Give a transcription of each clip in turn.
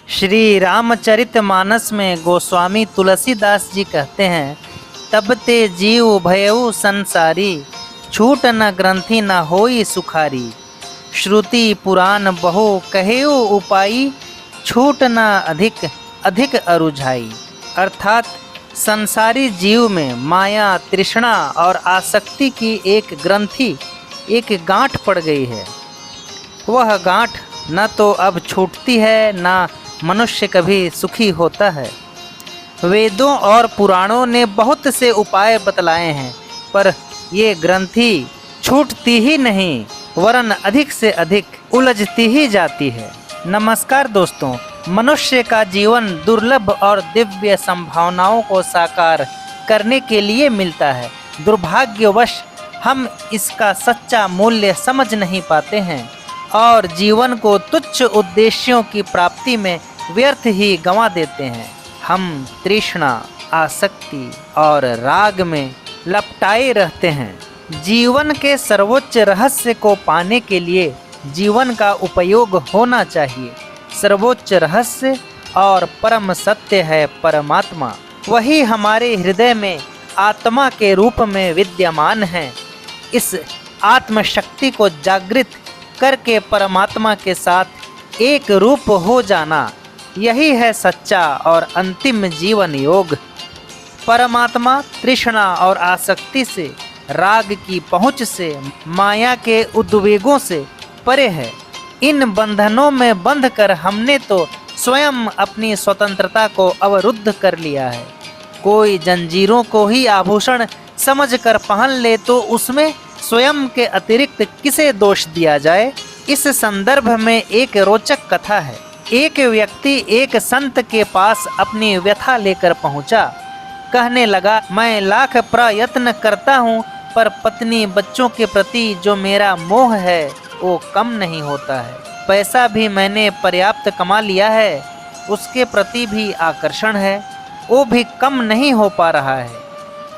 श्री रामचरितमानस में गोस्वामी तुलसीदास जी कहते हैं, तब ते जीव भयउ संसारी, छूट न ग्रंथि न होई सुखारी। श्रुति पुराण बहु कहेउ उपाई, छूट न अधिक अधिक अरुझाई। अर्थात संसारी जीव में माया, तृष्णा और आसक्ति की एक ग्रंथि, एक गांठ पड़ गई है। वह गांठ न तो अब छूटती है, न मनुष्य कभी सुखी होता है। वेदों और पुराणों ने बहुत से उपाय बतलाए हैं, पर ये ग्रंथि छूटती ही नहीं, वरन अधिक से अधिक उलझती ही जाती है। नमस्कार दोस्तों, मनुष्य का जीवन दुर्लभ और दिव्य संभावनाओं को साकार करने के लिए मिलता है। दुर्भाग्यवश हम इसका सच्चा मूल्य समझ नहीं पाते हैं और जीवन को तुच्छ उद्देश्यों की प्राप्ति में व्यर्थ ही गंवा देते हैं। हम तृष्णा, आसक्ति और राग में लपटाए रहते हैं। जीवन के सर्वोच्च रहस्य को पाने के लिए जीवन का उपयोग होना चाहिए। सर्वोच्च रहस्य और परम सत्य है परमात्मा। वही हमारे हृदय में आत्मा के रूप में विद्यमान है। इस आत्मशक्ति को जागृत करके परमात्मा के साथ एक रूप हो जाना, यही है सच्चा और अंतिम जीवन योग। परमात्मा तृष्णा और आसक्ति से, राग की पहुँच से, माया के उद्वेगों से परे है। इन बंधनों में बंधकर हमने तो स्वयं अपनी स्वतंत्रता को अवरुद्ध कर लिया है। कोई जंजीरों को ही आभूषण समझकर पहन ले तो उसमें स्वयं के अतिरिक्त किसे दोष दिया जाए। इस संदर्भ में एक रोचक कथा है। एक व्यक्ति एक संत के पास अपनी व्यथा लेकर पहुंचा। कहने लगा, मैं लाख प्रयत्न करता हूं, पर पत्नी बच्चों के प्रति जो मेरा मोह है वो कम नहीं होता है। पैसा भी मैंने पर्याप्त कमा लिया है, उसके प्रति भी आकर्षण है, वो भी कम नहीं हो पा रहा है।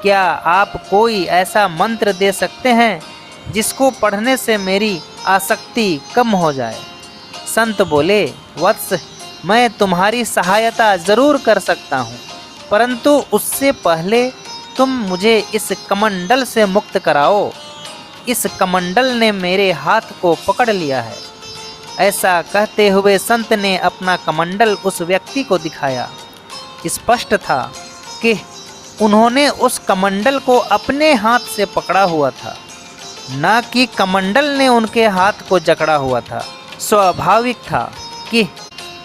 क्या आप कोई ऐसा मंत्र दे सकते हैं जिसको पढ़ने से मेरी आसक्ति कम हो जाए? संत बोले, वत्स, मैं तुम्हारी सहायता जरूर कर सकता हूँ, परंतु उससे पहले तुम मुझे इस कमंडल से मुक्त कराओ। इस कमंडल ने मेरे हाथ को पकड़ लिया है। ऐसा कहते हुए संत ने अपना कमंडल उस व्यक्ति को दिखाया। स्पष्ट था कि उन्होंने उस कमंडल को अपने हाथ से पकड़ा हुआ था, न कि कमंडल ने उनके हाथ को जकड़ा हुआ था। स्वाभाविक था कि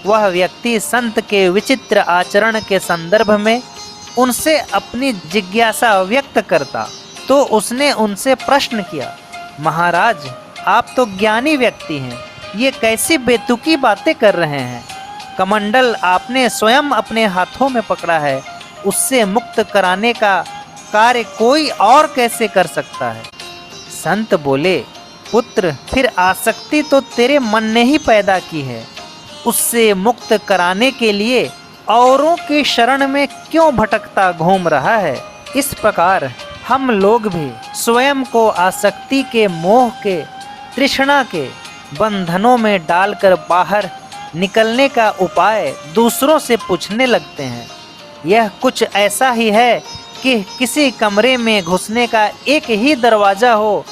वह व्यक्ति संत के विचित्र आचरण के संदर्भ में उनसे अपनी जिज्ञासा व्यक्त करता, तो उसने उनसे प्रश्न किया, महाराज, आप तो ज्ञानी व्यक्ति हैं, ये कैसी बेतुकी बातें कर रहे हैं? कमंडल आपने स्वयं अपने हाथों में पकड़ा है, उससे मुक्त कराने का कार्य कोई और कैसे कर सकता है? संत बोले, पुत्र, फिर आसक्ति तो तेरे मन ने ही पैदा की है। उससे मुक्त कराने के लिए औरों की शरण में क्यों भटकता घूम रहा है? इस प्रकार हम लोग भी स्वयं को आसक्ति के, मोह के, तृष्णा के बंधनों में डालकर बाहर निकलने का उपाय दूसरों से पूछने लगते हैं। यह कुछ ऐसा ही है कि किसी कमरे में घुसने का एक ही दरवाज़ा हो,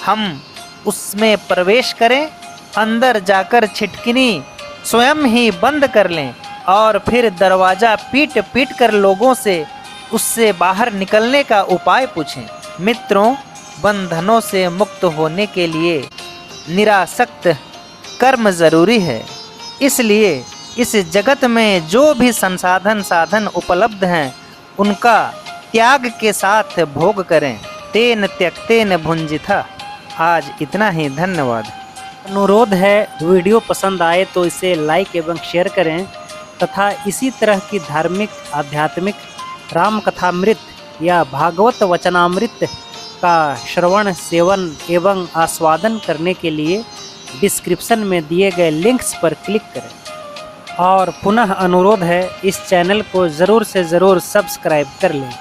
हम उसमें प्रवेश करें, अंदर जाकर छिटकिनी स्वयं ही बंद कर लें और फिर दरवाज़ा पीट पीट कर लोगों से उससे बाहर निकलने का उपाय पूछें। मित्रों, बंधनों से मुक्त होने के लिए निरासक्त कर्म ज़रूरी है। इसलिए इस जगत में जो भी साधन उपलब्ध हैं, उनका त्याग के साथ भोग करें। तेन त्यक्तेन भुंजिथा। आज इतना ही, धन्यवाद। अनुरोध है, वीडियो पसंद आए तो इसे लाइक एवं शेयर करें तथा इसी तरह की धार्मिक, आध्यात्मिक, राम कथामृत या भागवत वचनामृत का श्रवण, सेवन एवं आस्वादन करने के लिए डिस्क्रिप्शन में दिए गए लिंक्स पर क्लिक करें। और पुनः अनुरोध है, इस चैनल को ज़रूर से ज़रूर सब्सक्राइब कर लें।